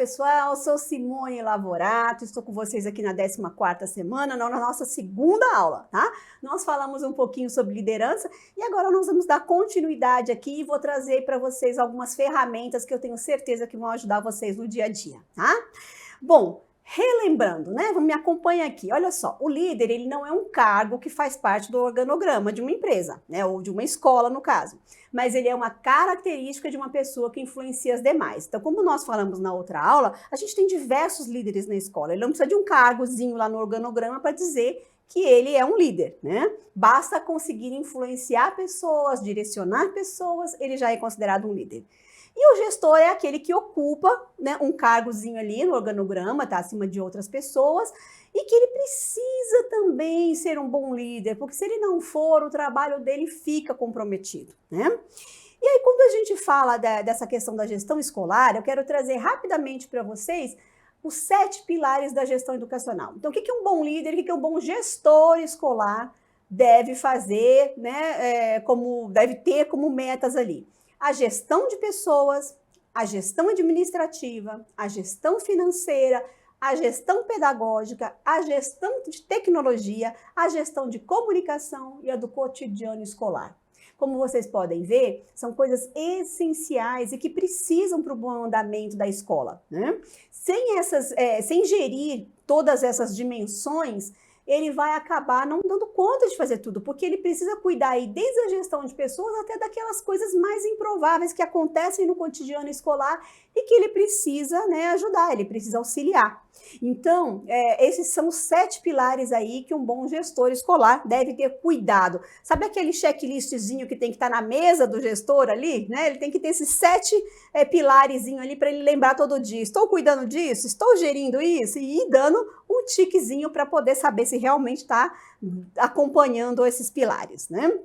pessoal, eu sou Simone Lavorato, estou com vocês aqui na 14ª semana, na nossa segunda aula, tá? Nós falamos um pouquinho sobre liderança e agora nós vamos dar continuidade aqui e vou trazer para vocês algumas ferramentas que eu tenho certeza que vão ajudar vocês no dia a dia, tá? Bom, relembrando, né? Me acompanha aqui. Olha só, o líder, ele não é um cargo que faz parte do organograma de uma empresa, né? Ou de uma escola, no caso. Mas ele é uma característica de uma pessoa que influencia as demais. Então, como nós falamos na outra aula, a gente tem diversos líderes na escola. Ele não precisa de um cargozinho lá no organograma para dizer que ele é um líder, né? Basta conseguir influenciar pessoas, direcionar pessoas, ele já é considerado um líder. E o gestor é aquele que ocupa, né, um cargozinho ali no organograma, tá acima de outras pessoas, e que ele precisa também ser um bom líder, porque se ele não for, o trabalho dele fica comprometido, né? E aí, quando a gente fala dessa questão da gestão escolar, eu quero trazer rapidamente para vocês os 7 pilares da gestão educacional. Então, o que é um bom líder, o que é um bom gestor escolar deve fazer, né, deve ter como metas ali? A gestão de pessoas, a gestão administrativa, a gestão financeira, a gestão pedagógica, a gestão de tecnologia, a gestão de comunicação e a do cotidiano escolar. Como vocês podem ver, são coisas essenciais e que precisam para o bom andamento da escola, né? Sem gerir todas essas dimensões, ele vai acabar não dando conta de fazer tudo, porque ele precisa cuidar aí desde a gestão de pessoas até daquelas coisas mais improváveis que acontecem no cotidiano escolar e que ele precisa, né, ajudar, ele precisa auxiliar. Então, esses são os 7 pilares aí que um bom gestor escolar deve ter cuidado. Sabe aquele checklistzinho que tem que estar na mesa do gestor ali, né? Ele tem que ter esses 7 pilarezinho ali para ele lembrar todo dia. Estou cuidando disso? Estou gerindo isso? E ir dando um tiquezinho para poder saber se realmente está acompanhando esses pilares, né?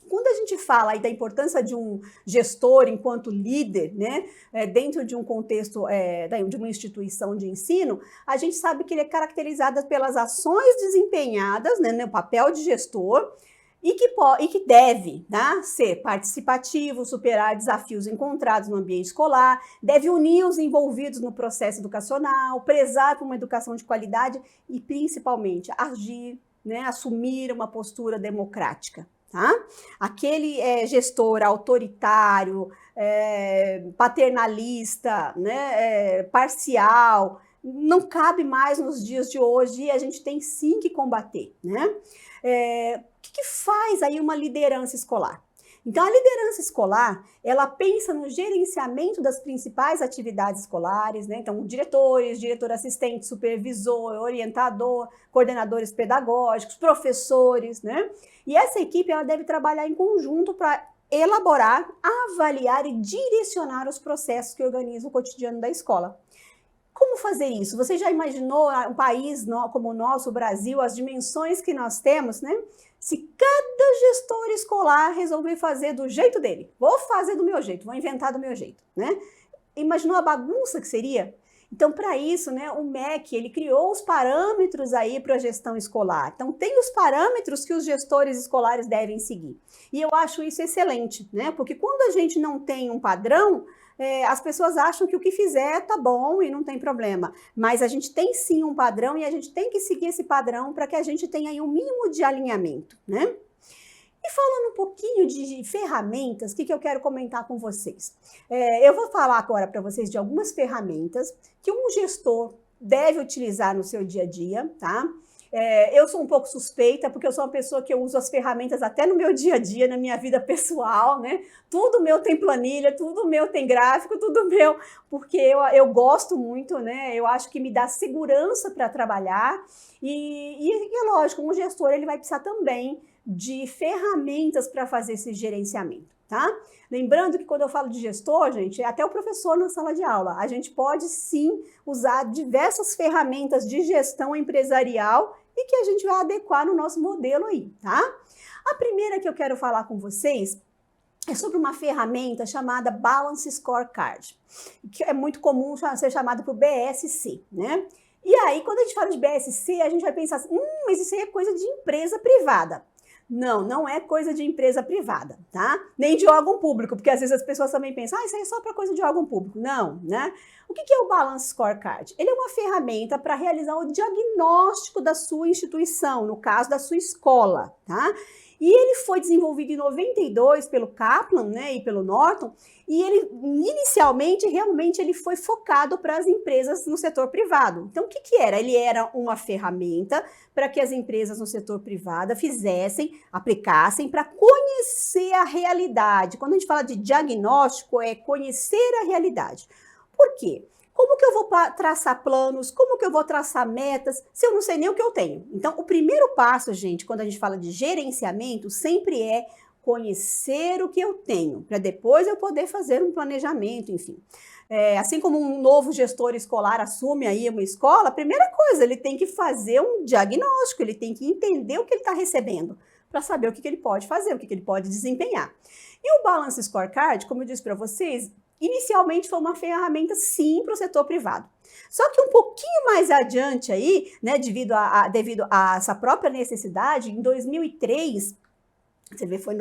Quando a gente fala aí da importância de um gestor enquanto líder, né, dentro de um contexto de uma instituição de ensino, a gente sabe que ele é caracterizado pelas ações desempenhadas, né, no papel de gestor, e que deve, né, ser participativo, superar desafios encontrados no ambiente escolar, deve unir os envolvidos no processo educacional, prezar por uma educação de qualidade e, principalmente, agir, né, assumir uma postura democrática. Tá? Aquele gestor autoritário, paternalista, né, parcial, não cabe mais nos dias de hoje e a gente tem sim que combater, né? O que faz aí uma liderança escolar? Então, a liderança escolar, ela pensa no gerenciamento das principais atividades escolares, né? Então, diretores, diretor assistente, supervisor, orientador, coordenadores pedagógicos, professores, né? E essa equipe, ela deve trabalhar em conjunto para elaborar, avaliar e direcionar os processos que organizam o cotidiano da escola. Como fazer isso? Você já imaginou um país como o nosso, o Brasil, as dimensões que nós temos, né? Se cada gestor escolar resolver fazer do jeito dele, vou fazer do meu jeito, vou inventar do meu jeito, né? Imaginou a bagunça que seria? Então, para isso, né, o MEC, ele criou os parâmetros aí para a gestão escolar. Então, tem os parâmetros que os gestores escolares devem seguir. E eu acho isso excelente, né? Porque quando a gente não tem um padrão, as pessoas acham que o que fizer tá bom e não tem problema. Mas a gente tem sim um padrão e a gente tem que seguir esse padrão para que a gente tenha aí um mínimo de alinhamento, né? E falando um pouquinho de ferramentas, o que eu quero comentar com vocês? Eu vou falar agora para vocês de algumas ferramentas que um gestor deve utilizar no seu dia a dia, tá? Eu sou um pouco suspeita, porque eu sou uma pessoa que eu uso as ferramentas até no meu dia a dia, na minha vida pessoal, né? Tudo meu tem planilha, tudo meu tem gráfico, tudo meu, porque eu gosto muito, né? Eu acho que me dá segurança para trabalhar e é lógico, um gestor ele vai precisar também de ferramentas para fazer esse gerenciamento, tá? Lembrando que quando eu falo de gestor, gente, é até o professor na sala de aula. A gente pode sim usar diversas ferramentas de gestão empresarial e que a gente vai adequar no nosso modelo aí, tá? A primeira que eu quero falar com vocês é sobre uma ferramenta chamada Balance Scorecard, que é muito comum ser chamada por BSC, né? E aí, quando a gente fala de BSC, a gente vai pensar assim, mas isso aí é coisa de empresa privada. Não, não é coisa de empresa privada, tá? Nem de órgão público, porque às vezes as pessoas também pensam, isso aí é só para coisa de órgão público. Não, né? O que é o Balance Scorecard? Ele é uma ferramenta para realizar o diagnóstico da sua instituição, no caso da sua escola, tá? E ele foi desenvolvido em 92 pelo Kaplan, né, e pelo Norton, e ele, inicialmente, realmente, ele foi focado para as empresas no setor privado. Então, o que era? Ele era uma ferramenta para que as empresas no setor privado fizessem, aplicassem, para conhecer a realidade. Quando a gente fala de diagnóstico, é conhecer a realidade. Por quê? Como que eu vou traçar planos? Como que eu vou traçar metas se eu não sei nem o que eu tenho? Então, o primeiro passo, gente, quando a gente fala de gerenciamento, sempre é conhecer o que eu tenho, para depois eu poder fazer um planejamento, enfim. Assim como um novo gestor escolar assume aí uma escola, a primeira coisa, ele tem que fazer um diagnóstico, ele tem que entender o que ele está recebendo, para saber o que ele pode fazer, o que ele pode desempenhar. E o Balance Scorecard, como eu disse para vocês, inicialmente foi uma ferramenta, sim, para o setor privado. Só que um pouquinho mais adiante aí, né, devido a essa própria necessidade, em 2003, você vê, foi em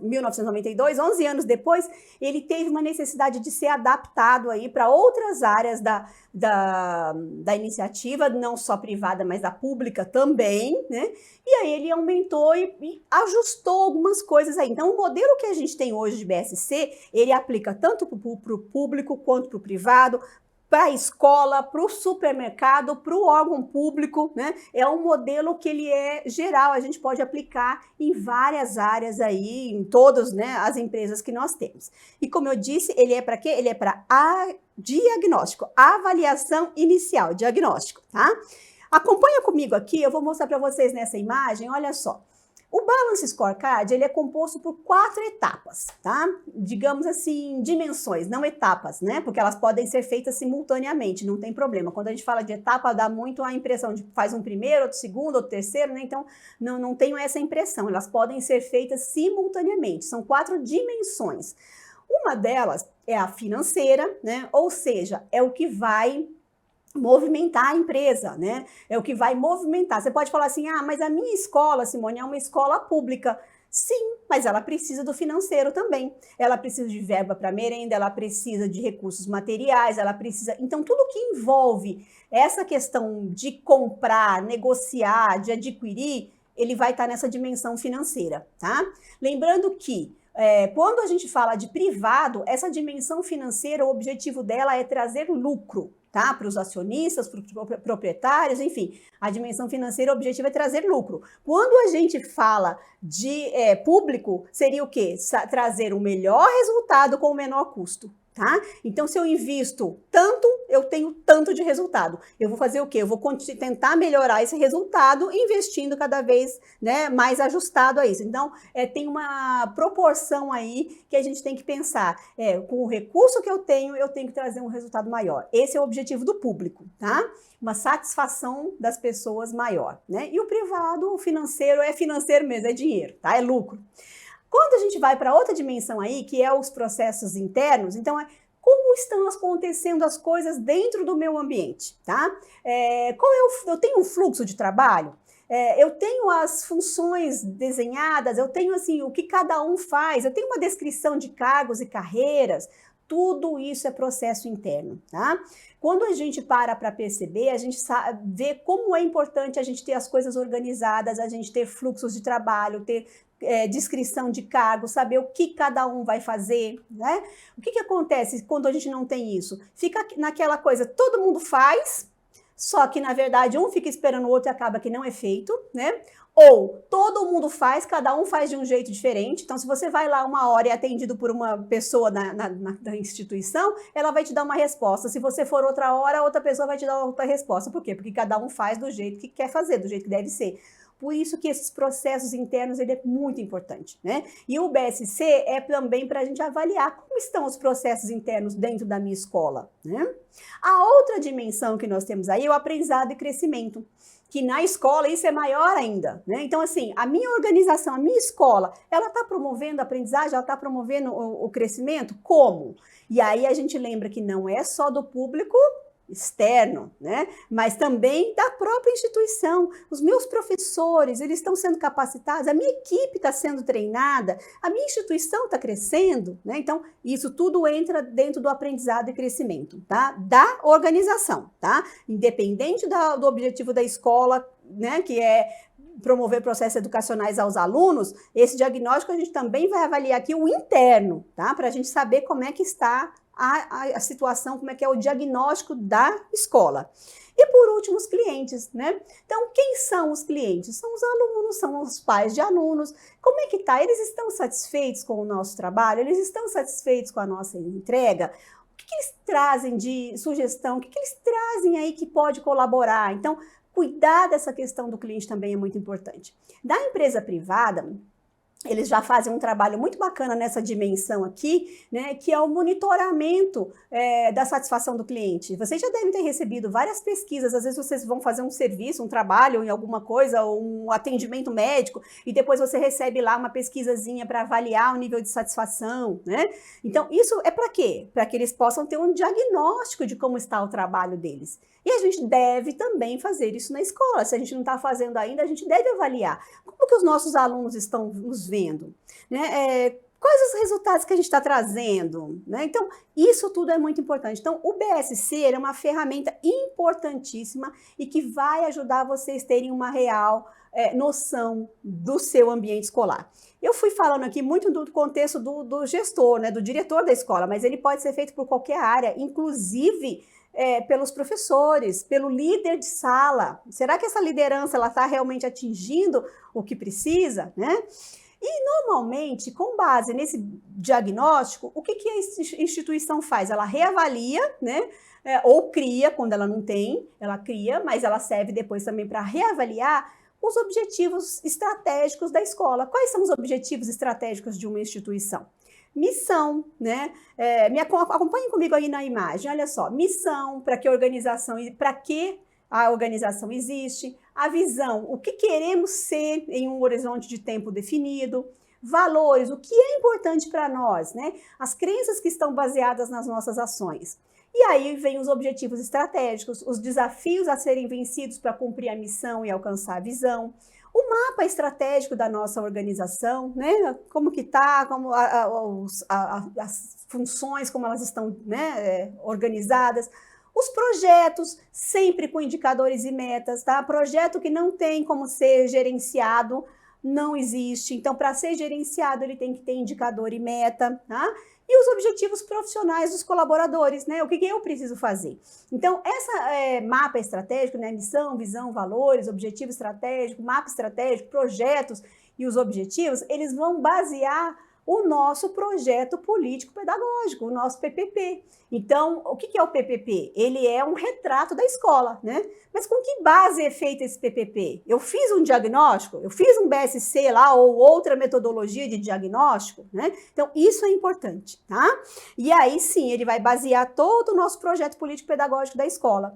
1992, 11 anos depois, ele teve uma necessidade de ser adaptado aí para outras áreas da iniciativa, não só privada, mas da pública também, né? E aí ele aumentou e ajustou algumas coisas aí. Então, o modelo que a gente tem hoje de BSC, ele aplica tanto para o público quanto para o privado, para a escola, para o supermercado, para o órgão público, né? É um modelo que ele é geral, a gente pode aplicar em várias áreas aí, em todas, né, as empresas que nós temos. E como eu disse, ele é para quê? Ele é para diagnóstico, avaliação inicial, diagnóstico, tá? Acompanha comigo aqui, eu vou mostrar para vocês nessa imagem, olha só. O Balance Scorecard, ele é composto por 4 etapas, tá? Digamos assim, dimensões, não etapas, né? Porque elas podem ser feitas simultaneamente, não tem problema. Quando a gente fala de etapa, dá muito a impressão de que faz um primeiro, outro segundo, outro terceiro, né? Então, não tenho essa impressão. Elas podem ser feitas simultaneamente. São 4 dimensões. Uma delas é a financeira, né? Ou seja, é o que vai movimentar a empresa, né? É o que vai movimentar. Você pode falar assim, mas a minha escola, Simone, é uma escola pública. Sim, mas ela precisa do financeiro também. Ela precisa de verba para merenda, ela precisa de recursos materiais, ela precisa... Então, tudo que envolve essa questão de comprar, negociar, de adquirir, ele vai estar nessa dimensão financeira, tá? Lembrando que quando a gente fala de privado, essa dimensão financeira, o objetivo dela é trazer lucro, tá? Para os acionistas, para os proprietários, enfim, a dimensão financeira, o objetivo é trazer lucro. Quando a gente fala de público, seria o quê? Trazer o melhor resultado com o menor custo. Tá? Então, se eu invisto tanto, eu tenho tanto de resultado. Eu vou fazer o quê? Eu vou tentar melhorar esse resultado investindo cada vez, né, mais ajustado a isso. Então, tem uma proporção aí que a gente tem que pensar. Com o recurso que eu tenho que trazer um resultado maior. Esse é o objetivo do público, tá? Uma satisfação das pessoas maior, né? E o privado, o financeiro, é financeiro mesmo, é dinheiro, tá? É lucro. Quando a gente vai para outra dimensão aí, que é os processos internos, então como estão acontecendo as coisas dentro do meu ambiente, tá? Eu tenho um fluxo de trabalho? Eu tenho as funções desenhadas, eu tenho assim o que cada um faz, eu tenho uma descrição de cargos e carreiras, tudo isso é processo interno, tá? Quando a gente para perceber, a gente vê como é importante a gente ter as coisas organizadas, a gente ter fluxos de trabalho, ter descrição de cargo, saber o que cada um vai fazer, né? O que acontece quando a gente não tem isso? Fica naquela coisa, todo mundo faz, só que na verdade um fica esperando o outro e acaba que não é feito, né? Ou todo mundo faz, cada um faz de um jeito diferente. Então, se você vai lá 1 hora e é atendido por uma pessoa da instituição, ela vai te dar uma resposta. Se você for outra hora, outra pessoa vai te dar outra resposta. Por quê? Porque cada um faz do jeito que quer fazer, do jeito que deve ser. Por isso que esses processos internos, ele é muito importante, né? E o BSC é também para a gente avaliar como estão os processos internos dentro da minha escola, né? A outra dimensão que nós temos aí é o aprendizado e crescimento, que na escola isso é maior ainda, né? Então, assim, a minha organização, a minha escola, ela está promovendo a aprendizagem, ela está promovendo o crescimento? Como? E aí a gente lembra que não é só do público, externo, né? Mas também da própria instituição. Os meus professores, eles estão sendo capacitados, a minha equipe está sendo treinada, a minha instituição está crescendo, né? Então, isso tudo entra dentro do aprendizado e crescimento, tá? Da organização, tá? Independente do objetivo da escola, né? Que é promover processos educacionais aos alunos, esse diagnóstico a gente também vai avaliar aqui o interno, tá? Para a gente saber como é que está a situação, como é que é o diagnóstico da escola. E por último, os clientes, né? Então, quem são os clientes? São os alunos, são os pais de alunos. Como é que tá? Eles estão satisfeitos com o nosso trabalho? Eles estão satisfeitos com a nossa entrega? O que eles trazem de sugestão? O que eles trazem aí que pode colaborar? Então, cuidar dessa questão do cliente também é muito importante. Da empresa privada, eles já fazem um trabalho muito bacana nessa dimensão aqui, né, que é o monitoramento da satisfação do cliente. Vocês já devem ter recebido várias pesquisas, às vezes vocês vão fazer um serviço, um trabalho em alguma coisa, ou um atendimento médico, e depois você recebe lá uma pesquisazinha para avaliar o nível de satisfação, né? Então, isso é para quê? Para que eles possam ter um diagnóstico de como está o trabalho deles. E a gente deve também fazer isso na escola. Se a gente não está fazendo ainda, a gente deve avaliar. Como que os nossos alunos estão nos vendo? Né? Quais os resultados que a gente está trazendo? Né? Então, isso tudo é muito importante. Então, o BSC é uma ferramenta importantíssima e que vai ajudar vocês a terem uma real noção do seu ambiente escolar. Eu fui falando aqui muito do contexto do gestor, né, do diretor da escola, mas ele pode ser feito por qualquer área, inclusive pelos professores, pelo líder de sala. Será que essa liderança está realmente atingindo o que precisa, né? E, normalmente, com base nesse diagnóstico, o que a instituição faz? Ela reavalia, né? Ou cria, quando ela não tem, ela cria, mas ela serve depois também para reavaliar os objetivos estratégicos da escola. Quais são os objetivos estratégicos de uma instituição? Missão, né? Acompanhem comigo aí na imagem, olha só, missão, para que a organização existe, a visão, o que queremos ser em um horizonte de tempo definido, valores, o que é importante para nós, né? As crenças que estão baseadas nas nossas ações. E aí vem os objetivos estratégicos, os desafios a serem vencidos para cumprir a missão e alcançar a visão, o mapa estratégico da nossa organização, né? Como que está, como as funções, como elas estão, né, organizadas, os projetos, sempre com indicadores e metas, tá? Projeto que não tem como ser gerenciado, não existe. Então, para ser gerenciado, ele tem que ter indicador e meta, tá? E os objetivos profissionais dos colaboradores, né? O que eu preciso fazer? Então, essa mapa estratégico, né? Missão, visão, valores, objetivo estratégico, mapa estratégico, projetos e os objetivos, eles vão basear o nosso projeto político-pedagógico, o nosso PPP. Então, o que é o PPP? Ele é um retrato da escola, né? Mas com que base é feito esse PPP? Eu fiz um diagnóstico? Eu fiz um BSC lá ou outra metodologia de diagnóstico, né? Então, isso é importante, tá? E aí, sim, ele vai basear todo o nosso projeto político-pedagógico da escola.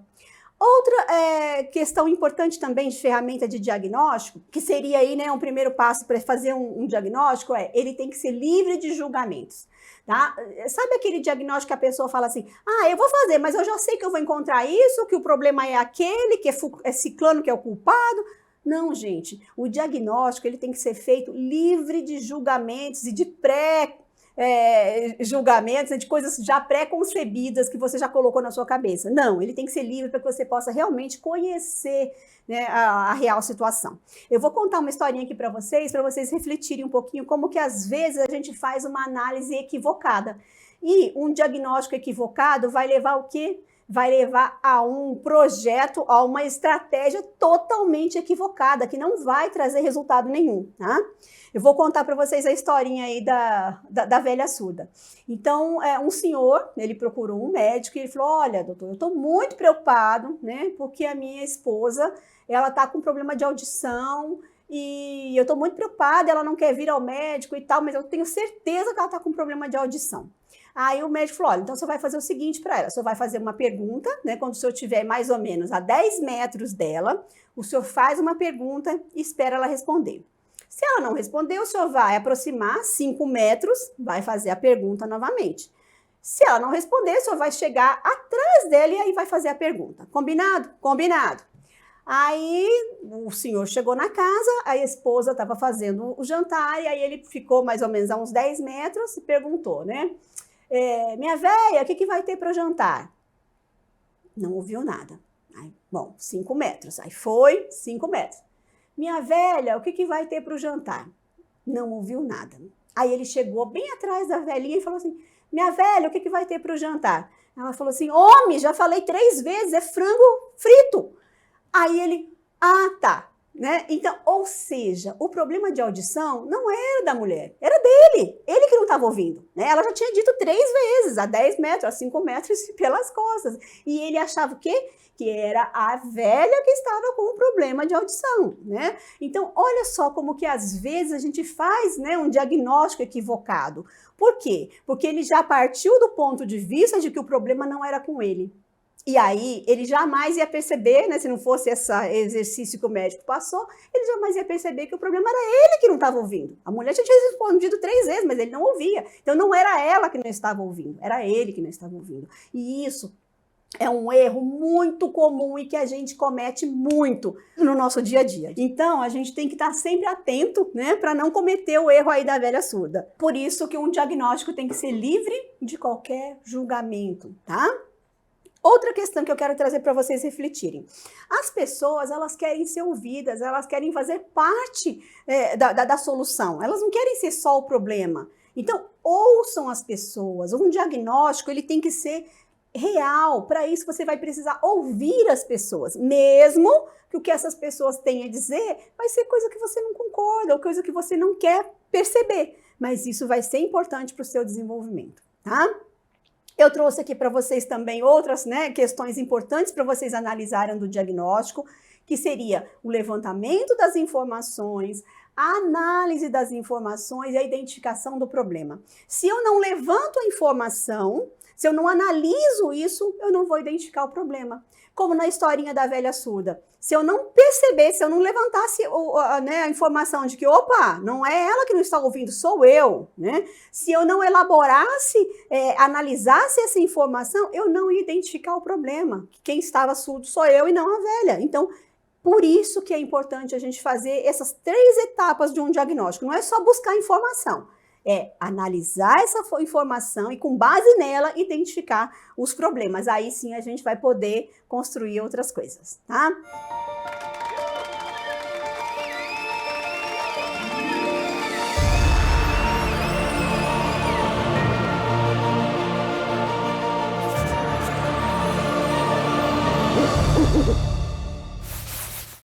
Outra questão importante também de ferramenta de diagnóstico, que seria aí, né, um primeiro passo para fazer um diagnóstico, ele tem que ser livre de julgamentos, tá? Sabe aquele diagnóstico que a pessoa fala assim, eu vou fazer, mas eu já sei que eu vou encontrar isso, que o problema é aquele, que é ciclano que é o culpado. Não, gente, o diagnóstico ele tem que ser feito livre de julgamentos e de julgamentos, né, de coisas já pré-concebidas que você já colocou na sua cabeça. Não, ele tem que ser livre para que você possa realmente conhecer, né, a real situação. Eu vou contar uma historinha aqui para vocês refletirem um pouquinho como que às vezes a gente faz uma análise equivocada. E um diagnóstico equivocado vai levar o quê? Vai levar a um projeto, a uma estratégia totalmente equivocada, que não vai trazer resultado nenhum, tá? Eu vou contar para vocês a historinha aí da velha surda. Então, um senhor, ele procurou um médico e ele falou, olha, doutor, eu estou muito preocupado, né, porque a minha esposa, ela está com problema de audição e eu estou muito preocupada, ela não quer vir ao médico e tal, mas eu tenho certeza que ela está com problema de audição. Aí o médico falou, olha, então você vai fazer o seguinte para ela, você vai fazer uma pergunta, né, quando o senhor estiver mais ou menos a 10 metros dela, o senhor faz uma pergunta e espera ela responder. Se ela não responder, o senhor vai aproximar 5 metros, vai fazer a pergunta novamente. Se ela não responder, o senhor vai chegar atrás dela e aí vai fazer a pergunta. Combinado? Combinado. Aí o senhor chegou na casa, a esposa estava fazendo o jantar, e aí ele ficou mais ou menos a uns 10 metros e perguntou, né? Minha véia, o que vai ter para o jantar? Não ouviu nada. Aí, bom, 5 metros. Aí foi 5 metros. Minha velha, o que vai ter para o jantar? Não ouviu nada. Aí ele chegou bem atrás da velhinha e falou assim, minha velha, o que vai ter para o jantar? Ela falou assim, homem, já falei 3 vezes, é frango frito. Aí ele, tá, né? Então, ou seja, o problema de audição não era da mulher, era dele. Ele que não estava ouvindo, né? Ela já tinha dito 3 vezes, a 10 metros, a 5 metros pelas costas. E ele achava o quê? Que era a velha que estava com um problema de audição, né? Então, olha só como que às vezes a gente faz, né, um diagnóstico equivocado. Por quê? Porque ele já partiu do ponto de vista de que o problema não era com ele. E aí, ele jamais ia perceber, né, se não fosse esse exercício que o médico passou, ele jamais ia perceber que o problema era ele que não estava ouvindo. A mulher já tinha respondido 3 vezes, mas ele não ouvia. Então, não era ela que não estava ouvindo, era ele que não estava ouvindo. E isso é um erro muito comum e que a gente comete muito no nosso dia a dia. Então, a gente tem que estar sempre atento, né, para não cometer o erro aí da velha surda. Por isso que um diagnóstico tem que ser livre de qualquer julgamento, tá? Outra questão que eu quero trazer para vocês refletirem. As pessoas, elas querem ser ouvidas, elas querem fazer parte da solução. Elas não querem ser só o problema. Então, ouçam as pessoas. Um diagnóstico, ele tem que ser real. Para isso, você vai precisar ouvir as pessoas. Mesmo que o que essas pessoas têm a dizer vai ser coisa que você não concorda ou coisa que você não quer perceber. Mas isso vai ser importante para o seu desenvolvimento, tá? Eu trouxe aqui para vocês também outras, né, questões importantes para vocês analisarem do diagnóstico, que seria o levantamento das informações, a análise das informações e a identificação do problema. Se eu não levanto a informação, se eu não analiso isso, eu não vou identificar o problema. Como na historinha da velha surda. Se eu não perceber, se eu não levantasse a informação de que, opa, não é ela que não está ouvindo, sou eu, né? Se eu não elaborasse, analisasse essa informação, eu não ia identificar o problema. Quem estava surdo sou eu e não a velha. Então, por isso que é importante a gente fazer essas 3 etapas de um diagnóstico. Não é só buscar informação. É analisar essa informação e, com base nela, identificar os problemas. Aí sim a gente vai poder construir outras coisas, tá?